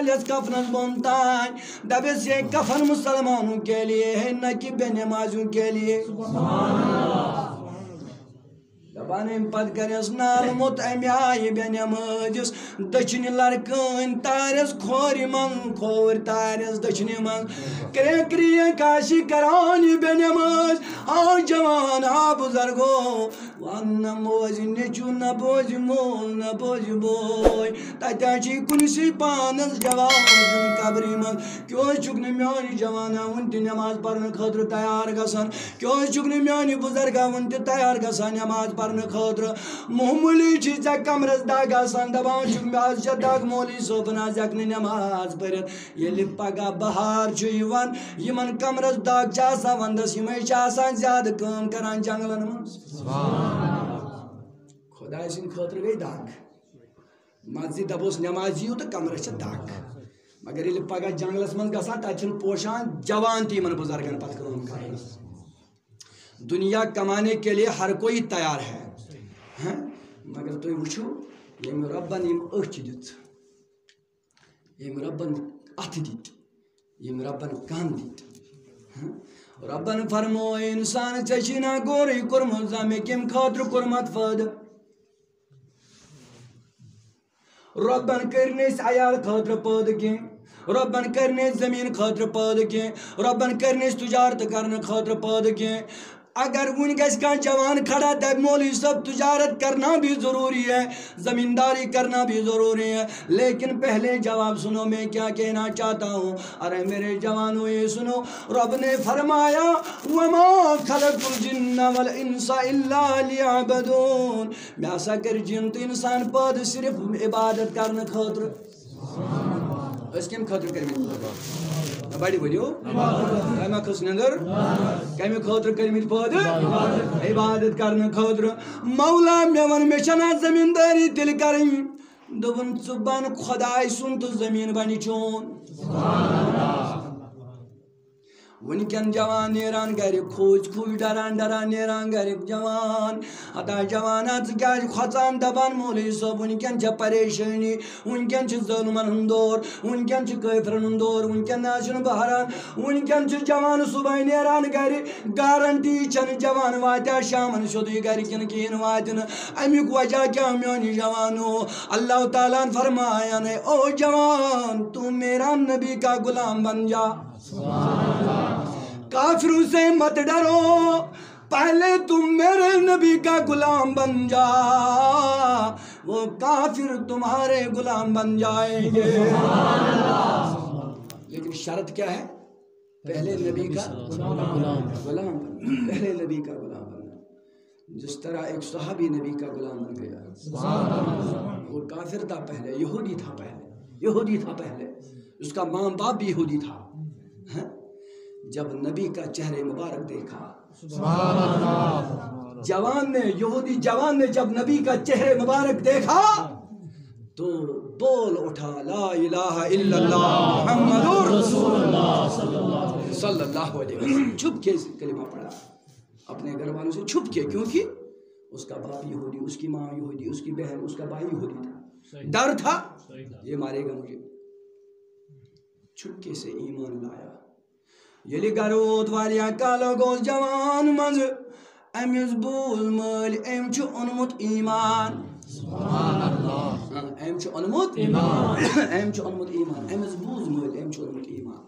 walls کفنس bone تان دبس یہ کفن مسلمانوں کے لیے ہے نہ کہ بے نمازوں کے لیے دبانم پت کرس نال مت امی آئی بے نمازس دچنی لڑکن تارس کھوری من کھور تارس دچنی من کری کاشی کرانی بے نماز آ جوان آ بزرگو وان نہ موز نیچو نہ بوز مول نہ بوز بوئی تتہ چی کنسی پانس جوان قبری من کیوں چکن میانی جوانا ون تی نماز پڑھنے خاطر تیار گسان کیوں چکن میانی بزرگا ون تی تیار گسان نماز پڑھنے خاطر معمولی چیز کمرس داغ آسان دبان چک میاز چھ داغ مولی صوبن آز یکنی نماز پڑھت یلی پگا بہار چھ یوان یمن کمرس داغ چھ آسان وندس یمے چھ آسان زیادہ کام کران جنگلن من خدا سن خاطر گئی داغ مزید دبوس نمازی تو کمرس چھ داغ مگر یلی پگا جنگلس من گسان تچن پوشان جوان تی من بزرگن پت کرون کران دنیا کمانے کے لیے ہر کوئی تیار ہے مگر تھی وچھو یم ربن یم اچھ دت یم ربن اتھ دت یم ربن کان دت ربن فرمو انسان چچینا گوری کورمت زمے کم خاطر کورمت فاد ربن کرنس عیال خاطر پاد کی ربن کرنس زمین خاطر پاد کی ربن کرنس تجارت کرنے خاطر پاد کی اگر ون گھس کان جوان کھڑا دب مولوی صاحب تجارت کرنا بھی ضروری ہے زمینداری کرنا بھی ضروری ہے لیکن پہلے جواب سنو میں کیا کہنا چاہتا ہوں ارے میرے جوانوں یہ سنو رب نے فرمایا وما خلقت الجن والانس الا لیعبدون میں ایسا کر جن تو انسان پاد صرف عبادت کرنے خاطر اس کم خاطر کرمی بڑی بولیو کمی کس نظر کمی خاطر کرمی پاد عبادت کرنے خاطر مولا میں ون میں چھنا زمینداری دل کریں دبن صبح خدای سن تو زمین بنی چون ونکن جوان نیران گھر کھوج کھوج ڈران ڈران نیران گھر جوان ہتا جوانات کیا کھوژان دپان مولوی صاحب ونکن چھ پریشانی ونکن چھ ظلمن ہند دور ونکن چھ کافرن ہند دور ونکن ناشن بہران ونکن چھ جوان صبح نیران گھر گارنٹی چھن جوان واتیا شامن سیودی گھر کن کہین واتن امیک وجہ کیا میانی جوانو اللہ تعالیٰ فرمایا نے او جوان تو میرا نبی کا غلام بن جا کافروں سے مت ڈرو پہلے تم میرے نبی کا غلام بن جا وہ کافر تمہارے غلام بن جائیں گے لیکن شرط کیا ہے پہلے نبی کا غلام پہلے نبی کا غلام بننا جس طرح ایک صحابی نبی کا غلام بن گیا وہ کافر تھا پہلے یہودی تھا پہلے اس کا ماں باپ بھی یہودی تھا جب نبی کا چہرے مبارک دیکھا جوان نے یہودی جوان نے جب نبی کا چہرے مبارک دیکھا تو بول اٹھا لا الہ الا اللہ محمد رسول اللہ صلی اللہ علیہ وسلم چھپ کے کلمہ پڑھا اپنے گھر والوں سے چھپ کے کیونکہ اس کا باپ یہودی اس کی ماں یہودی اس کی بہن اس کا بھائی یہودی تھا ڈر تھا یہ مارے گا مجھے چھپکے سے ایمان لایا یلی گروت واریاں کالو گوس جوان منز امس بول مل ام چھ اونمت ایمان سبحان اللہ ام چھ اونمت ایمان امس بول مل ام چھ اونمت ایمان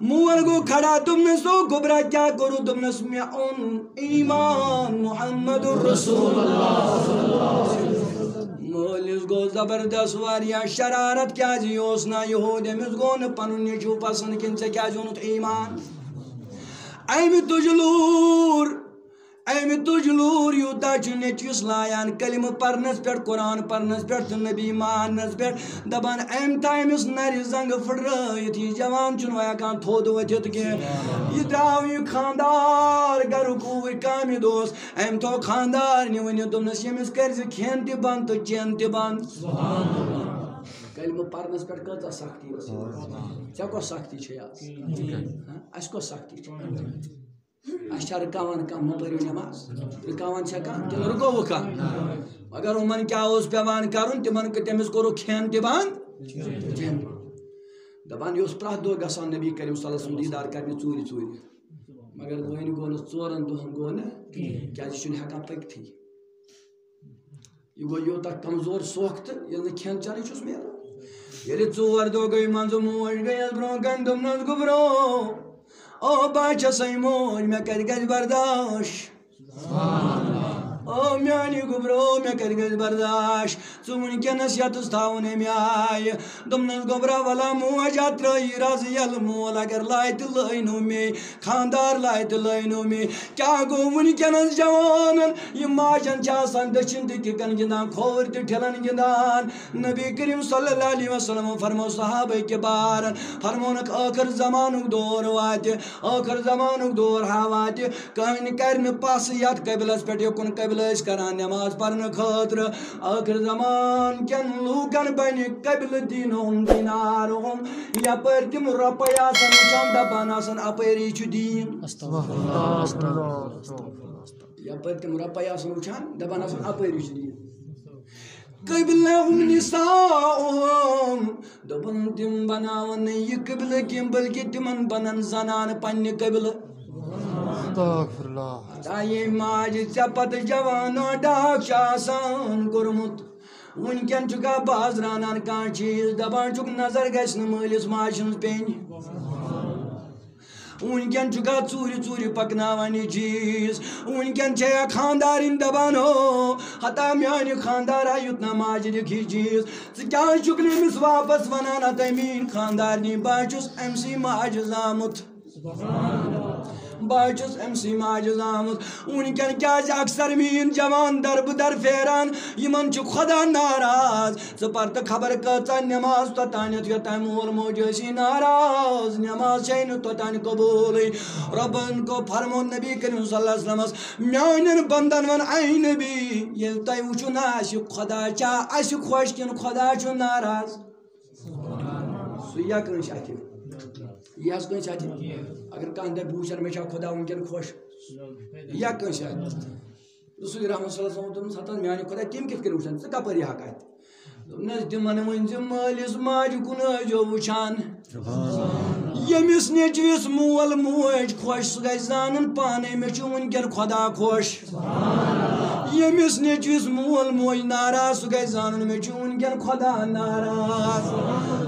مول گو کھڑا تم نے سو گبرا کیا کرو تم نے سمیا اون ایمان محمد رسول اللہ صلی اللہ علیہ وسلم مولس گو زبردست واریا شرارت کیا جی اوسنا یہود امس گو ن پنن نیچو پسند کن ژے کیا جونت ایمان ایم تجلور یوتا چھ نیچوس لایان کلمہ پرنس پہ قرآن پرنس پہ تو نبی مانس پہ دپان ایم تا امس نر زنگ پھٹرائت یہ جوان چھ ہیکان تھود ؤتھت کی یہ درٛاو یہ خاندار گھر کوٗر کامہِ دوس ایم تھو خاندار ؤنِتھ دوٚپنس ییٚمِس کٔرزِ کھٮ۪ن تہِ بنٛد تہٕ چٮ۪ن تہِ بنٛد کلمہ پرنس پہ کۭژاہ سختی ٲس ژےٚ کۄس سختی چھے آز اَسہِ کۄس سختی چھِ اَسہِ چھا رُکاوان کانٛہہ مہ پٔرِو نٮ۪ماز رُکاوان چھا کانٛہہ کِنہٕ رُکووُکھ کانٛہہ مگر یِمن کیٛاہ اوس پٮ۪وان کَرُن تِمن تٔمِس کوٚرُکھ کھٮ۪ن تہِ بنٛد دپان یہ پرٛٮ۪تھ دۄہ گژھان نبی کریم صلی اللہ علیہ وسلم دیٖدار کرنہِ ژوٗرِ ژوٗرِ مگر وۄنۍ گوٚو نہٕ 4 دۄہن گوٚو نہٕ کیٛازِ یہِ چھُنہٕ ہٮ۪کان پٔکتھٕے یہِ گوٚو یوٗتاہ کمزور سوکھ تہٕ ییٚلہِ نہٕ کھٮ۪ن چٮ۪نٕے چھُس میلان ییٚلہِ 4 دۄہ گٔے منٛزٕ موج گٔیَس برٛونٛہہ کَنہِ دوٚپنَس گوٚبرو او بہٕ چھَسَے موج مےٚ کَتہِ گژھِ برداش او میٛانہِ گوٚبرو مےٚ کَتہِ گژھِ برداش ژٕ وٕنکٮ۪نَس یَتَس تھاوُن اَمہِ آیہِ دوٚپنَس گوٚبرا وَلا موج اَتھ ترٛٲیی رَزٕ یَلہٕ مول اگر لایہِ تہٕ لٲینو مے خانٛدار لایہِ تہٕ لٲینو مے کیٛاہ گوٚو وٕنکٮ۪نَس جوانَن یِم ماجَن چھِ آسان دٔچھِنۍ تہِ کِکَن گِنٛدان کھووُرۍ تہِ ٹھِلَن گِنٛدان نبی کریم صلی اللہ علیہ وسلم فرمو صحابہ کِبارن فرمونُکھ ٲخٕر زمانُک دور واتہِ ٲخٕر زمانُک دور واتہِ کٕہٕنۍ کَرِ نہٕ پَسہٕ یَتھ قبلَس پٮ۪ٹھ یوٚکُن قبلہٕ ٲسۍ کران نٮ۪ماز پَرنہٕ خٲطرٕ ٲخٕر زمان کٮ۪ن لوٗکَن بَنہِ قبلہٕ دیٖنو ہُم دیٖنارو ہُم یَپٲرۍ تِم رۄپَے آسان وٕچھان دَپان آسان اَپٲری چھُ دیٖن یَپٲرۍ تِم رۄپَے آسان وٕچھان دَپان آسان اَپٲری چھُ دیٖن قبلہُم نِساؤہُم دوٚپُن تِم بَناوَن نہٕ یہِ قبلہٕ کیٚنٛہہ بٔلکہِ تِمن بَنن زنانہٕ پنٛنہِ قبلہٕ یے ماجہِ ژےٚ پتہٕ جوانو ڈاک چھُ آسان کوٚرمُت وٕنکٮ۪ن چھُکھا بازر اَنان کانٛہہ چیٖز دَپان چھُکھ نظر گژھِ نہٕ مٲلِس ماجہِ ہٕنٛز پیٚنۍ وٕنکٮ۪ن چھُکھا ژوٗرِ ژوٗرِ پَکناوان یہِ چیٖز وٕنکٮ۪ن چھےٚ خانٛدارِنۍ دَپان ہو ہتا میٛانہِ خانٛدارا یُت نہ ماجہِ دِکھ یہِ چیٖز ژٕ کیٛازِ چھُکھ نہٕ أمِس واپس وَنان ہتا میٛٲنۍ خانٛدارنی بہٕ چھُس أمۍ سٕے ماجہِ زامُت بہٕ چھُس أمۍ سٕے ماجہِ زامُت وٕنکٮ۪ن کیٛازِ اکثر میٛٲنۍ جوان دربٕدر پھیران یِمن چھُ خۄدا ناراض ژٕ پر تہٕ خبر کۭژاہ نٮ۪ماز توٚتانٮ۪تھ یوٚتانۍ مول موج ٲسی ناراض نٮ۪ماز چھے نہٕ توٚتانۍ قبوٗلٕے رۄبن کو فرمو نبی کریم صلی اللہ علیہ وسلمس میٛانٮ۪ن بنٛدن ووٚن اے نبی ییٚلہِ تۄہہِ وٕچھُن آسہِ خۄدا چھا اَسہِ خۄش کِنہٕ خۄدا چھُ ناراض سُہ یا کٲنٛسہِ اَتھِ یہِ حظ کٲنٛسہِ اَتھِ اگر کانٛہہ دَپہِ بہٕ وٕچھن مےٚ چھا خۄدا وٕنکٮ۪ن خۄش یہِ یا کٲنٛسہِ اَتھِ رسول رحمت صلی اللہ علیہ وسلم دوٚپنَس ہتا میٛانہِ خۄدا تِم کِتھ کٔنۍ وٕچھن ژٕ کَپٲرۍ ہٮ۪کھ اَتھِ دوٚپنَس تِمن ؤنۍ زِ مٲلِس ماجہِ کُن ٲسۍزیو وٕچھان ییٚمِس نیٚچوِس مول موج خۄش سُہ گژھِ زانُن پانے مےٚ چھُ وٕنکٮ۪ن خۄدا خۄش ییٚمِس نیٚچوِس مول موج ناراض سُہ گژھِ زانُن مےٚ چھُ وٕنکٮ۪ن خۄدا ناراض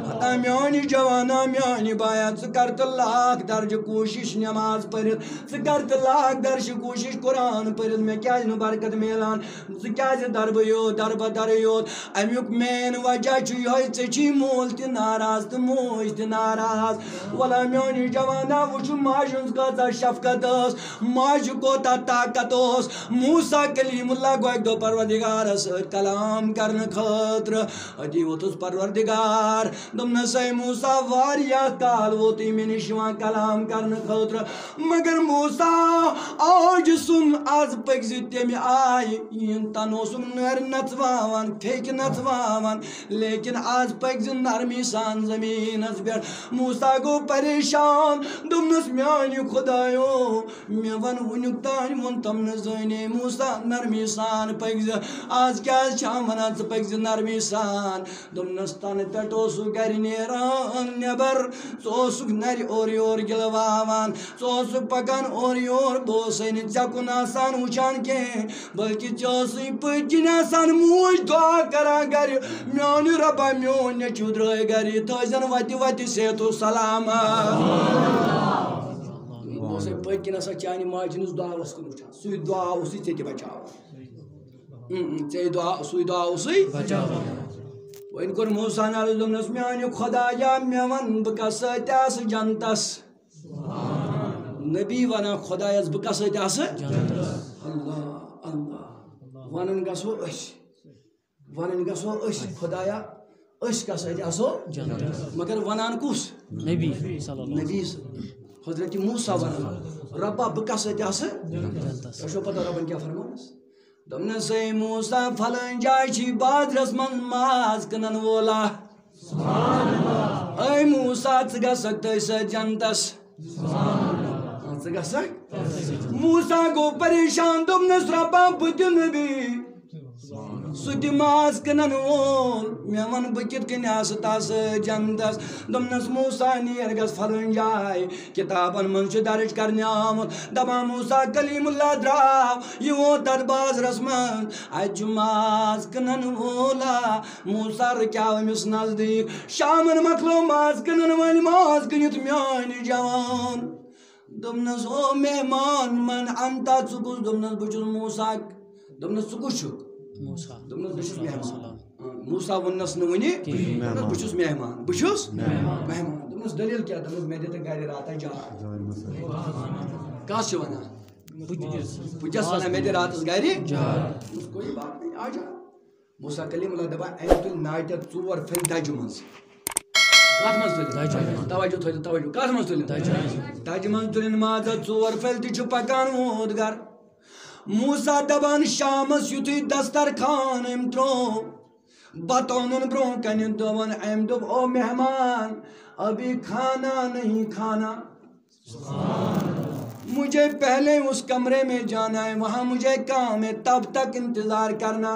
ہتا میٛانہِ جوانا میٛانہِ بایا ژٕ کر تہٕ لاکھ درجہٕ کوٗشِش نٮ۪ماز پٔرِتھ ژٕ کر تہٕ لاکھ درجہٕ کوٗشِش قرآن پٔرِتھ مےٚ کیٛازِ نہٕ برکت میلان ژٕ کیٛازِ دربہٕ یوت دربدرٕے یوت اَمیُک مین وجہ چھُ یِہوٚے ژےٚ چھی مول تہِ ناراض تہٕ موج تہِ ناراض وَلا میٛانہِ جوانا وٕچھُن ماجہِ ہٕنٛز کۭژاہ شفقت ٲس ماجہِ کوتاہ طاقت اوس موٗسا کلیٖم اللہ گوٚو اَکہِ دۄہ پروردِگارس سۭتۍ کلام کرنہٕ خٲطرٕ أتی ووتُس پروردِگار دوٚپنس اے موٗسا واریاہ کال ووتُے مےٚ نِش یِوان کلام کرنہٕ خٲطرٕ مگر موٗسا آج سُن آز پٔکۍ زِ تَمہِ آیہِ یِم تن اوسُم نٔرۍ نژواوان پھیٚکہِ نژواوان لیکن آز پٔکۍ زِ نرمی سان زٔمیٖنس پٮ۪ٹھ موٗسا گوٚو پریشان دوٚپنس میٛانہِ خۄدایو مےٚ وَن وٕنیُک تانۍ ووٚن تٔم نہٕ زٲنے موٗسا نرمی سان پٔکۍ زِ آز کیٛازِ چھَم وَنان ژٕ پٔکۍ زِ نرمی سان دوٚپنس تنہٕ پٮ۪ٹھ اوسُکھ گرِ نیران نٮ۪بر ژٕ اوسُکھ نرِ اورٕ یور گِلواوان ژٕ اوسُکھ پکان اورٕ یور بہٕ اوسَے نہٕ ژےٚ کُن آسان وٕچھان کیٚنٛہہ بٔلکہِ ژےٚ اوسُے پٔتۍ کِنۍ آسان موج دُعا کران گرِ میٛانہِ رۄبا میون نیٚچوٗ درٛاے گرِ یہِ تھٲیزٮ۪ن وتہِ وتہِ صحت و سلامت بہٕ اوسَے پٔتۍ کِنۍ آسان چانہِ ماجہِ ہٕنٛز دُعا اوس کُن وٕچھان سُے دُعا اوسُے ژےٚ تہِ بچاوان سُے دُعا اوسُے وۄنۍ کوٚر موٗساہن عرض دوٚپنس میٛانہِ خۄدایا مےٚ وَن بہٕ کَس سۭتۍ آسہٕ جنتس نبی وَنان خۄدایس بہٕ کَس سۭتۍ آسہٕ اللہ اللہ وَنان گژھو أسۍ خۄدایا أسۍ کَس سۭتۍ آسو مگر وَنان کُس نبی حضرت موٗسا وَنان رۄبا بہٕ کَس سۭتۍ آسہٕ تۄہہِ چھو پتہ رۄبن کیٛاہ فرمونس دوٚپنس اے موٗسا فلٲنۍ جایہِ چھِ بازرس منٛز ماز کٕنن وولا اے موٗسا ژٕ گژھکھ تٔتھۍ سۭتۍ جنتس ژٕ گژھکھ موٗسا گوٚو پریشان دوٚپنس رۄبا بہٕ تہِ نبی سُہ تہِ ماز کٕنن وول مےٚ وَن بہٕ کِتھ کٔنۍ آسہٕ تس جنتس دوٚپنس موسا نیر گژھ فلٲنۍ جاے کِتابن منٛز چھُ درٕج کرنہٕ آمُت دپان موسا کلیم اللہ درٛاو یہِ ووت تتھ بازرس منٛز اتہِ چھُ ماز کٕنن وولا موسا رُکیاو أمِس نزدیٖک شامن مۄکلو ماز کٕنن وٲلۍ ماز کٕنِتھ میٲنۍ جوان دوٚپنس او مہمان من انتا ژٕ کُس دوٚپنس بہٕ چھُس موسا دوٚپنس ژٕ کُس چھُکھ دوٚپنس بہٕ چھُس مہمان موسا ووٚننس نہٕ وُنہِ دوٚپنس بہٕ چھُس مہمان بہٕ چھُس مہمان دوٚپنس دٔلیٖل کیٛاہ دوٚپنس مےٚ دِتہٕ گرِ راتس جاے کس چھِ ونان بہٕ چھَس ونان مےٚ دِ راتس گرِ دوٚپنس کوئی بات نہیں آ جا موسا کلیم اللہ دپان أمۍ تُلۍ ناٹہِ 4 پھٔلۍ دجہِ منٛز کتھ منٛز تُلِن توجہ تھٲیزِ توجہ کتھ منٛز تُلِن دجہِ منٛز تُلِن مازس 4 پھٔلۍ تہِ چھُ پکان ووت گرٕ موسا دپان شامس یُتھُے دسترخان أمۍ ترٛوو بتہٕ اوٚنُن برٛونٛہہ کنہِ دوٚپُن أمۍ دوٚپ او مہمان ابھی کھانا نہیں کھانا مجھے پہلے اس کمرے میں جانا ہے وہاں مجھے کام ہے تب تک انتظار کرنا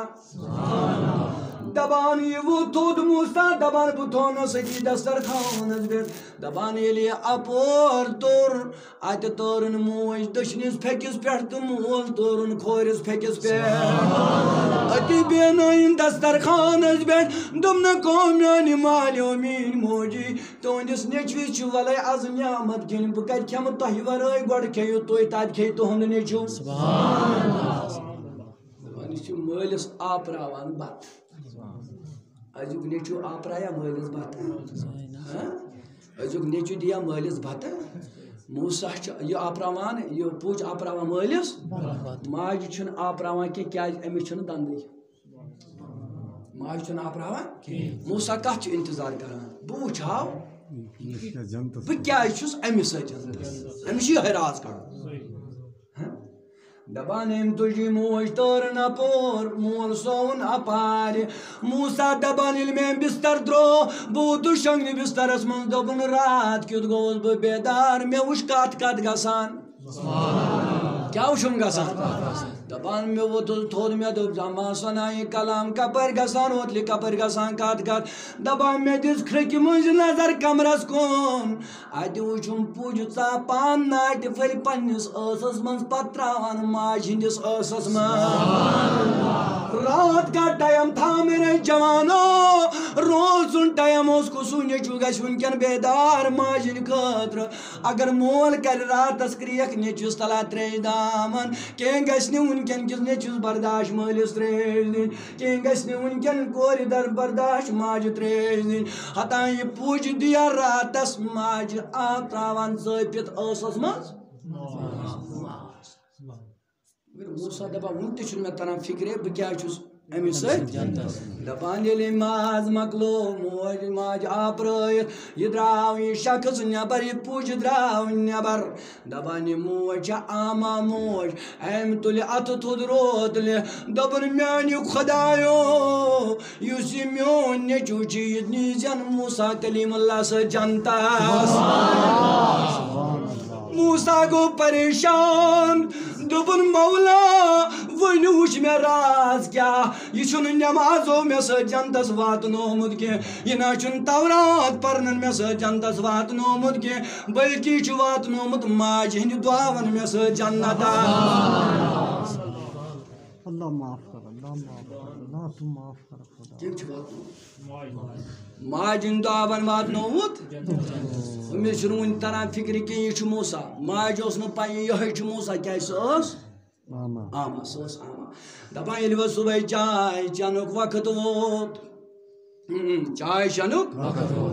دپان یہِ ووت تھوٚد موسا دپان بہٕ تھوونس أتی دسترخانس پٮ۪ٹھ دپان ییٚلہِ یہِ اپور توٚر اتہِ تٲرٕن موج دٔچھنِس پھیٚکِس پٮ۪ٹھ تہٕ مول تٲرٕن کھوورِس پھیٚکِس پٮ۪ٹھ أتی بیٚہنٲیِن دسترخانس پٮ۪ٹھ دوٚپنکھ او میانہِ مالیو میٛٲنۍ موجی تُہنٛدِس نیٚچوِس چھِ وَلَے آز نعمت کھیٚنۍ بہٕ کتہِ کھٮ۪مہٕ تۄہہِ ورٲے گۄڈٕ کھیٚیِو تُہۍ تتہِ کھیٚیہِ تُہُنٛد نیٚچوٗ یہِ چھُ مٲلِس آپراوان بتہٕ أزیُک نیٚچوٗ آپرایا مٲلِس بتہٕ أزیُک نیٚچوٗ دِیا مٲلِس بتہٕ موسا چھُ یہِ آپراوان یہِ پُج آپراوان مٲلِس ماجہِ چھُنہٕ آپراوان کینٛہہ کیٛازِ أمِس چھُنہٕ دنٛدٕے ماجہِ چھُنہٕ آپراوان موسا کتھ چھُ انتظار کران بہٕ وٕچھ ہاو بہٕ کیٛازِ چھُس أمِس سۭتۍ أمِس چھُ یِہوٚے راز کڑُن دپان أمۍ تُجی موج تٲرٕن اپور مول سووُن اپارِ موسا دپان ییٚلہِ مےٚ أمۍ بستر ترٛوو بہٕ ووتُس شۄنٛگنہِ بسترس منٛز دوٚپُن رات کیُتھ گوٚوُس بہٕ بیدار مےٚ وٕچھ کتھ گژھان کیٛاہ وٕچھُم گژھان دپان مےٚ ووتُس تھوٚد مےٚ دوٚپ زما سنا یہِ کلام کپٲرۍ گژھان اوتلہِ کپٲرۍ گژھان کتھ دپان مےٚ دِژ کھرٛکہِ منٛز نظر کمرس کُن اتہِ وٕچھُم پُج ژاپان ناٹہِ پھٔلۍ پننِس ٲسس منٛز پتہٕ تراوان ماجہِ ہٕنٛدِس ٲسس منٛز رات کا ٹایم تھا میرے جوانو روز سُنٛد ٹایم اوس کُسُے نیٚچوٗ گژھِ وٕنکٮ۪ن بیدار ماجہِ ہٕنٛدِ خٲطرٕ اگر مول کرِ راتس کرٛیکھ نیٚچوِس تلا تریش دامن کینٛہہ گژھِ نہٕ وٕنکٮ۪ن کِس نیٚچوِس برداش مٲلِس تریش دِنۍ کینٛہہ گژھِ نہٕ وٕنکٮ۪ن کورِ در برداش ماجہِ تریش دِنۍ ہتان یہِ پُج دِیا راتس ماجہِ آب تراوان ژٲپِتھ ٲسس منٛز موسا دپان وُنہِ تہِ چھُنہٕ مےٚ تران فِکرے بہٕ کیٛازِ چھُس أمِس سۭتۍ دپان ییٚلہِ ماز مۄکلو موج ماجہِ آپرٲیِتھ یہِ درٛاو یہِ شخص نٮ۪بر یہِ پُج درٛاو نٮ۪بر دپان یہِ موج چھےٚ آما موج أمۍ تُلہِ اَتھٕ تھوٚد روتلہِ دوٚپُن میانہِ خۄدایو یُس یہِ میون نیٚچوٗ چھُ یہِ نیٖزٮ۪ن موسا کلیم اللہ سۭتۍ جنتس موسا گوٚو پریشان دوٚپُن مولا وۄنۍ وٕچھ مےٚ راز کیٛاہ یہِ چھُنہٕ نٮ۪مازو مےٚ سۭتۍ جنتس واتنومُت کینٛہہ یہِ نہ چھُنہٕ تورات پرنن مےٚ سۭتۍ جنتس واتنومُت کینٛہہ بٔلکہِ یہِ چھُ واتنومُت ماجہِ ہٕنٛدِ دُعاون مےٚ سۭتۍ جنت ماجہِ ہٕنٛدِ دُعاون واتنومُت أمِس چھُنہٕ وُنہِ تران فِکرِ کینٛہہ یہِ چھُ موسا ماجہِ اوس نہٕ پَیی یِہوٚے چھُ موسا کیٛازِ سۄ ٲس آما سۄ ٲس آما دپان ییٚلہِ وۄنۍ صُبحٲے چاے چٮ۪نُک وقت ووت چاے چٮ۪نُک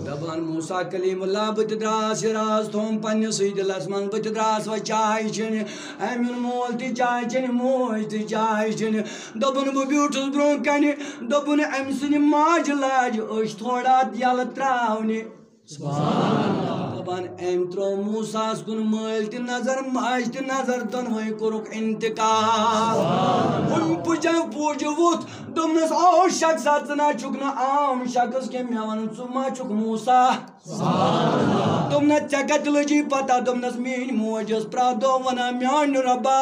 دپان موسا کلیم اللہ بہٕ تہِ درٛاس یہِ راز تھوٚوُم پننِسٕے دِلس منٛز بہٕ تہِ درٛاس وۄنۍ چاے چٮ۪نہِ أمۍ اوٚن مول تہِ چاے چٮ۪نہِ موج تہِ چاے چٮ۪نہِ دوٚپُن بہٕ بیوٗٹھُس برٛونٛہہ کنہِ دوٚپُن أمۍ سٕنٛدِ ماجہِ لاجہِ أچھ تھوڑا یَلہٕ تراونہِ دپان أمۍ ترٛوو موساہس کُن مٲلۍ تہِ نظر ماجہِ تہِ نظر دۄنوَے کوٚرُکھ انتقال پوٗجہِ ووٚتھ دوٚپنَس او شخصا ژٕ نہ چھُکھ نہٕ عام شخص کینٛہہ مےٚ وَن ژٕ ما چھُکھ موسا دوٚپنَس ژےٚ کَتہِ لٔجی پتہ دوٚپنَس میٛٲنۍ موج ٲس پرٛٮ۪تھ دۄہ وَنان میٛانہِ رۄبا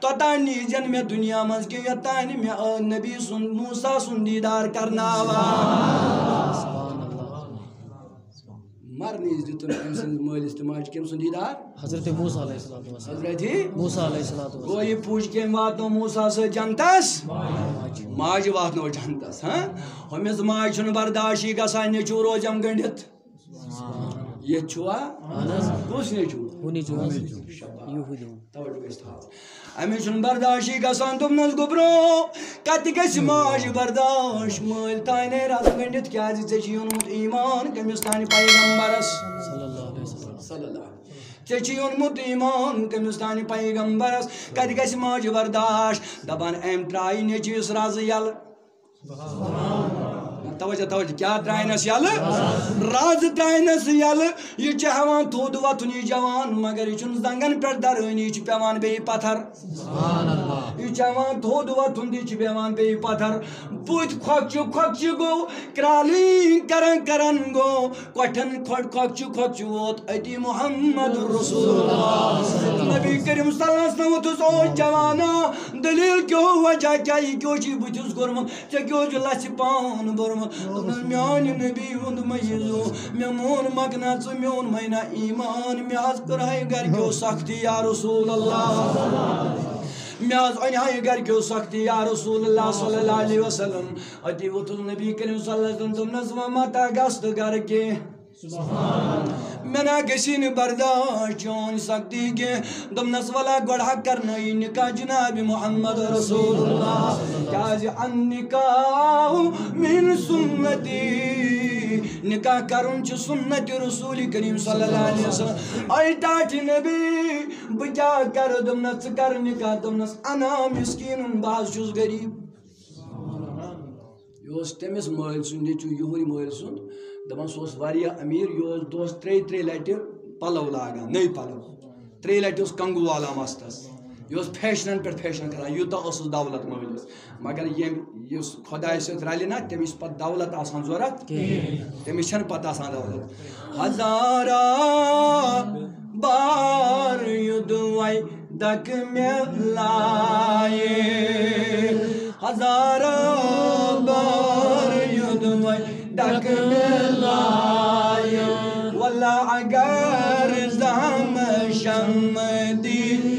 توٚتانۍ نیٖزٮ۪ن مےٚ دُنیا منٛز کینٛہہ یوٚتانۍ مےٚ نبی سُنٛد موسا سُنٛد دیٖدار کرناوان مرنیٖز دیُتُن أمۍ سٕنٛدِس مٲلِس تہٕ ماجہِ کٔمۍ سُنٛد دیٖدار حضرت موسیٰ علیہ السلام حضرت موسیٰ علیہ السلام گوٚو یہِ پوٗجہِ کٔمۍ واتنو موسا سۭتۍ جنتس ماجہِ واتنو جنتس ہُمِس ماجہِ چھُنہٕ برداشی گژھان نیٚچوٗ روزٮ۪م گٔنڈِتھ ییٚتہِ چھُوا کُس نیٚچوٗ توجہ گژھِ تھاوُن أمِس چھُنہٕ برداشی گژھان دوٚپنَس گوٚبرو کَتہِ گژھِ ماجہِ برداش مٲلۍ تانۍ رَس گٔنڈِتھ کیٛازِ ژےٚ چھُے اوٚنمُت ایٖمان کٔمِس تانۍ پیغمبرس ژےٚ چھُے اوٚنمُت ایٖمان کٔمِس تانۍ پیغمبرس کَتہِ گژھِ ماجہِ برداش دَپان أمۍ ترٛایہِ نیٚچوِس رَزٕ یَلہٕ توجہ توجہ کیٛاہ ترٛاینَس یَلہٕ رَز ترٛاینَس یَلہٕ یہِ چھُ ہٮ۪وان تھوٚد وۄتھُن یہِ جوان مگر یہِ چھُنہٕ زنٛگن پٮ۪ٹھ دَرٲنی یہِ چھُ پٮ۪وان بیٚیہِ پتھر یہِ چھُ ہٮ۪وان تھوٚد وۄتھُن تہٕ یہِ چھُ پٮ۪وان بیٚیہِ پتھر بٕتھِ کھۄکچہِ گوٚو کرٛالٕے کران گوٚو کۄٹھٮ۪ن کھۄکچہِ ووت أتی محمد رسول نبی کریم صلی اللہ علیہ وسلم ووٚتھُس او جوانا دٔلیٖل کیٛاہ وجہ کیٛاہ یہِ کیٛاہ چھُے بٕتھِس کوٚرمُت ژےٚ کیٛاہ چھُ لَژھِ پان بوٚرمُت دوٚپنَس میٛانہِ نبی ہُنٛد مٔیٖزو مےٚ مون مَکنا ژٕ میون نا ایٖمان مےٚ حظ کٔرہَے گرِکیو سختی یا رسول اللہ مےٚ حظ أنۍ گرِکیو سختی یا رسول اللہ صلی اللہ علیہ وسلم أتی ووٚتھُس نبی کریم صلی اللہ علیہ وسلم دوٚپنَس وۄنۍ ما تا گژھ تہٕ گرٕ کینٛہہ مےٚ نہ گژھی نہٕ برداش چٲنۍ سختی کینٛہہ دوٚپنَس وَلہ گۄڈٕ ہا کرنٲیِن نِکاح جِنابِ محمد رسول اللہ کیٛازِ النِکاح مِن سُنتی نِکاح کَرُن چھُ سُنتِ رسوٗلِ کریم صلی اللہ علیہ وسلم اے ٹاٹھِ نبی بہٕ کیٛاہ کَرٕ دوٚپنَس ژٕ کر نِکاح دوٚپنَس انا مِسکیٖنُن بہٕ حظ چھُس غریٖب یہِ اوس تٔمِس مٲلۍ سُنٛد نیٚچوٗ یِہُے مٲلۍ سُنٛد دَپان سُہ اوس واریاہ أمیٖر یہِ اوس دۄہَس ترٛیٚیہِ لَٹہِ پَلو لاگان نٔے پَلو ترٛیٚیہِ لَٹہِ اوس کنٛگوٗ والان مَستَس یہِ اوس فیشنَن پٮ۪ٹھ فیشن کَران یوٗتاہ ٲسٕس دولت مٲلِس مگر ییٚمۍ یُس خۄداے سۭتۍ رَلہِ نا تٔمِس چھِ پَتہٕ دولت آسان ضوٚرَتھ تٔمِس چھَنہٕ پَتہٕ آسان دولت ہزارا بار یوٚدوَے دَکہٕ مےٚ لایے ہزارا بار یوٚدوَے دَکہٕ مےٚ لایے وَلہ اگر زامہٕ شمع دی